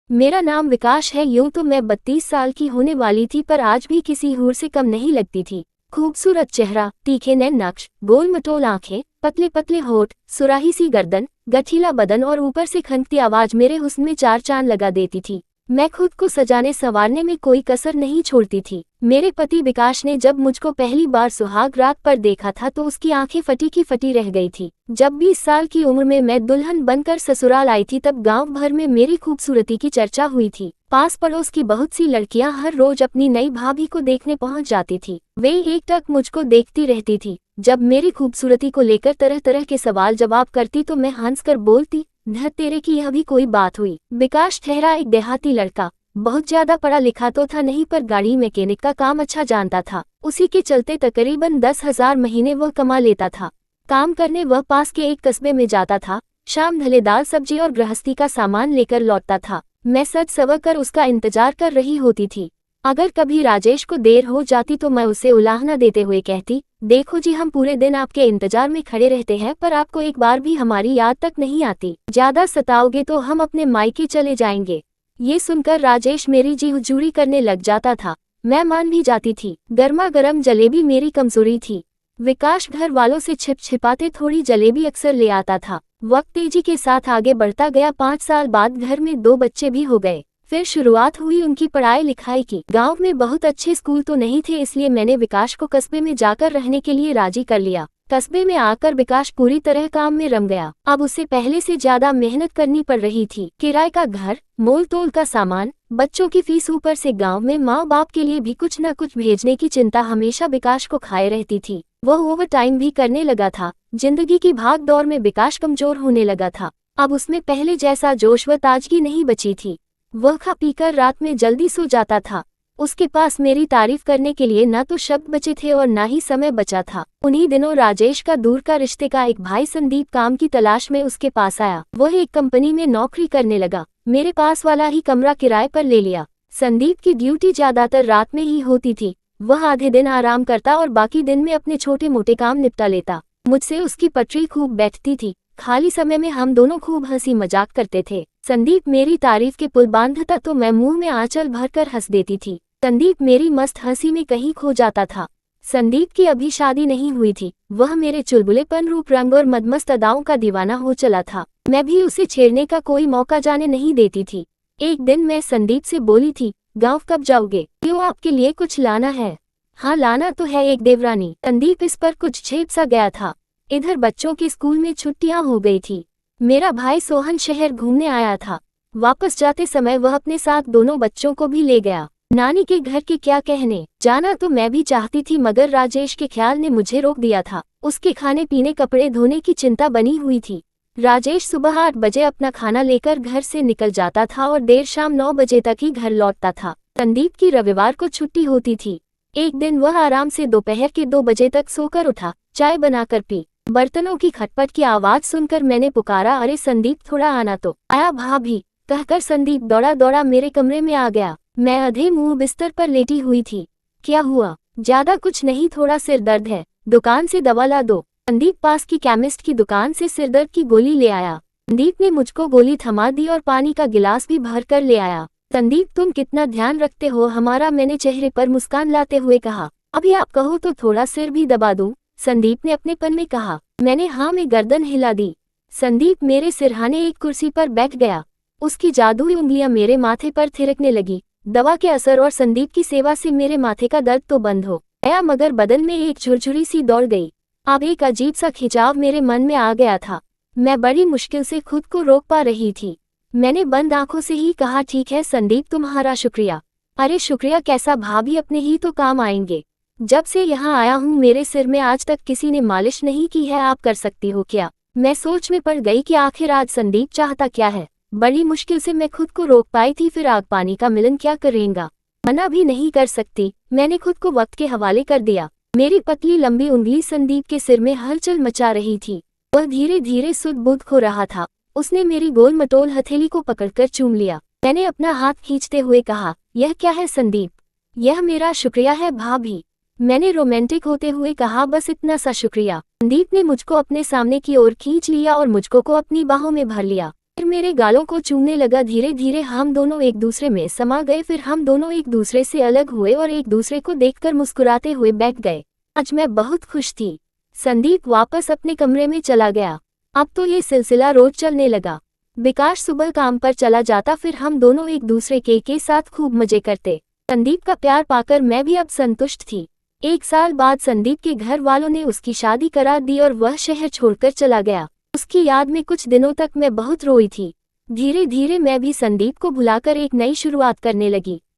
मेरा नाम विकास है। यूं तो मैं 32 साल की होने वाली थी, पर आज भी किसी हूर से कम नहीं लगती थी। खूबसूरत चेहरा, तीखे नैन नक्श, गोल मटोल आंखें, पतले पतले होठ, सुराही सी गर्दन, गठीला बदन और ऊपर से खनकती आवाज मेरे हुस्न में चार चांद लगा देती थी। मैं खुद को सजाने संवारने में कोई कसर नहीं छोड़ती थी। मेरे पति विकास ने जब मुझको पहली बार सुहाग रात पर देखा था तो उसकी आंखें फटी की फटी रह गई थी। जब 20 साल की उम्र में मैं दुल्हन बनकर ससुराल आई थी तब गांव भर में मेरी खूबसूरती की चर्चा हुई थी। पास पड़ोस की बहुत सी लड़कियां हर रोज अपनी नई भाभी को देखने पहुंच जाती थी। वे एकटक मुझको देखती रहती थी। जब मेरी खूबसूरती को लेकर तरह तरह के सवाल जवाब करती तो मैं हंसकर बोलती, धत तेरे की यह भी कोई बात हुई। विकास ठहरा एक देहाती लड़का, बहुत ज्यादा पढ़ा लिखा तो था नहीं, पर गाड़ी मैकेनिक का काम अच्छा जानता था। उसी के चलते तकरीबन 10,000 महीने वह कमा लेता था। काम करने वह पास के एक कस्बे में जाता था। शाम ढले दाल सब्जी और गृहस्थी का सामान लेकर लौटता था। मैं सज सवर कर उसका इंतजार कर रही होती थी। अगर कभी राजेश को देर हो जाती तो मैं उसे उलाहना देते हुए कहती, देखो जी, हम पूरे दिन आपके इंतजार में खड़े रहते हैं पर आपको एक बार भी हमारी याद तक नहीं आती। ज्यादा सताओगे तो हम अपने मायके चले जाएंगे। ये सुनकर राजेश मेरी जी हुजूरी करने लग जाता था। मैं मान भी जाती थी। गर्मा गर्म जलेबी मेरी कमजोरी थी। विकास घर वालों से छिप छिपाते थोड़ी जलेबी अक्सर ले आता था। वक्त तेजी के साथ आगे बढ़ता गया। 5 साल बाद घर में 2 बच्चे भी हो गए। फिर शुरुआत हुई उनकी पढ़ाई लिखाई की। गांव में बहुत अच्छे स्कूल तो नहीं थे, इसलिए मैंने विकास को कस्बे में जाकर रहने के लिए राजी कर लिया। कस्बे में आकर विकास पूरी तरह काम में रम गया। अब उसे पहले से ज्यादा मेहनत करनी पड़ रही थी। किराए का घर, मोल तोल का सामान, बच्चों की फीस, ऊपर से गांव में माँ बाप के लिए भी कुछ न कुछ भेजने की चिंता हमेशा विकास को खाए रहती थी। वह ओवर टाइम भी करने लगा था। जिंदगी की भाग दौड़ में विकास कमजोर होने लगा था। अब उसमें पहले जैसा जोश व ताजगी नहीं बची थी। वह खा पीकर रात में जल्दी सो जाता था। उसके पास मेरी तारीफ करने के लिए न तो शब्द बचे थे और न ही समय बचा था। उन्हीं दिनों राजेश का दूर का रिश्ते का एक भाई संदीप काम की तलाश में उसके पास आया। वह एक कंपनी में नौकरी करने लगा। मेरे पास वाला ही कमरा किराए पर ले लिया। संदीप की ड्यूटी ज्यादातर रात में ही होती थी। वह आधे दिन आराम करता और बाकी दिन में अपने छोटे मोटे काम निपटा लेता। मुझसे उसकी पटरी खूब बैठती थी। खाली समय में हम दोनों खूब हंसी मजाक करते थे। संदीप मेरी तारीफ के पुल बांधता तो मैं मुंह में आंचल भरकर हंस देती थी। संदीप मेरी मस्त हंसी में कहीं खो जाता था। संदीप की अभी शादी नहीं हुई थी। वह मेरे चुलबुलेपन, रूप रंग और मदमस्त अदाओं का दीवाना हो चला था। मैं भी उसे छेड़ने का कोई मौका जाने नहीं देती थी। एक दिन मैं संदीप से बोली थी, गाँव कब जाओगे? क्यों, आपके लिए कुछ लाना है? हाँ, लाना तो है एक देवरानी। संदीप इस पर कुछ छेप सा गया था। इधर बच्चों के स्कूल में छुट्टियां हो गई थी। मेरा भाई सोहन शहर घूमने आया था। वापस जाते समय वह अपने साथ दोनों बच्चों को भी ले गया। नानी के घर के क्या कहने, जाना तो मैं भी चाहती थी, मगर राजेश के ख्याल ने मुझे रोक दिया था। उसके खाने पीने कपड़े धोने की चिंता बनी हुई थी। राजेश सुबह 8 बजे अपना खाना लेकर घर से निकल जाता था और देर शाम 9 बजे तक ही घर लौटता था। संदीप की रविवार को छुट्टी होती थी। एक दिन वह आराम से दोपहर के 2 बजे तक सोकर उठा, चाय बनाकर पी। बर्तनों की खटपट की आवाज सुनकर मैंने पुकारा, अरे संदीप, थोड़ा आना तो। आया भाभी, कहकर संदीप दौड़ा दौड़ा मेरे कमरे में आ गया। मैं अधे मुंह बिस्तर पर लेटी हुई थी। क्या हुआ? ज्यादा कुछ नहीं, थोड़ा सिर दर्द है, दुकान से दवा ला दो। संदीप पास की केमिस्ट की दुकान से सिरदर्द की गोली ले आया। संदीप ने मुझको गोली थमा दी और पानी का गिलास भी भर कर ले आया। संदीप, तुम कितना ध्यान रखते हो हमारा, मैंने चेहरे पर मुस्कान लाते हुए कहा। अभी आप कहो तो थोड़ा सिर भी दबा दूं? संदीप ने अपनेपन में कहा। मैंने हाँ में गर्दन हिला दी। संदीप मेरे सिरहाने एक कुर्सी पर बैठ गया। उसकी जादुई उंगलियां मेरे माथे पर थिरकने लगी। दवा के असर और संदीप की सेवा से मेरे माथे का दर्द तो बंद हो गया, मगर बदन में एक झुरझुरी सी दौड़ गई। अब एक अजीब सा खिंचाव मेरे मन में आ गया था। मैं बड़ी मुश्किल से खुद को रोक पा रही थी। मैंने बंद आंखों से ही कहा, ठीक है संदीप, तुम्हारा शुक्रिया। अरे शुक्रिया कैसा भाभी, अपने ही तो काम आएंगे। जब से यहाँ आया हूँ मेरे सिर में आज तक किसी ने मालिश नहीं की है, आप कर सकती हो क्या? मैं सोच में पड़ गई कि आखिर आज संदीप चाहता क्या है। बड़ी मुश्किल से मैं खुद को रोक पाई थी। फिर आग पानी का मिलन क्या करेगा, मना भी नहीं कर सकती। मैंने खुद को वक्त के हवाले कर दिया। मेरी पतली लंबी उंगली संदीप के सिर में हलचल मचा रही थी। वह धीरे धीरे सुध बुध खो रहा था। उसने मेरी गोल मटोल हथेली को पकड़कर चूम लिया। मैंने अपना हाथ खींचते हुए कहा, यह क्या है संदीप? यह मेरा शुक्रिया है भाभी। मैंने रोमांटिक होते हुए कहा, बस इतना सा शुक्रिया। संदीप ने मुझको अपने सामने की ओर खींच लिया और मुझको को अपनी बाहों में भर लिया। फिर मेरे गालों को चूमने लगा। धीरे धीरे हम दोनों एक दूसरे में समा गए। फिर हम दोनों एक दूसरे से अलग हुए और एक दूसरे को देखकर मुस्कुराते हुए बैठ गए। आज मैं बहुत खुश थी। संदीप वापस अपने कमरे में चला गया। अब तो ये सिलसिला रोज चलने लगा। विकास सुबह काम पर चला जाता, फिर हम दोनों एक दूसरे के साथ खूब मजे करते। संदीप का प्यार पाकर मैं भी अब संतुष्ट थी। 1 साल बाद संदीप के घर वालों ने उसकी शादी करा दी और वह शहर छोड़कर चला गया। उसकी याद में कुछ दिनों तक मैं बहुत रोई थी। धीरे धीरे मैं भी संदीप को भुलाकर एक नई शुरुआत करने लगी।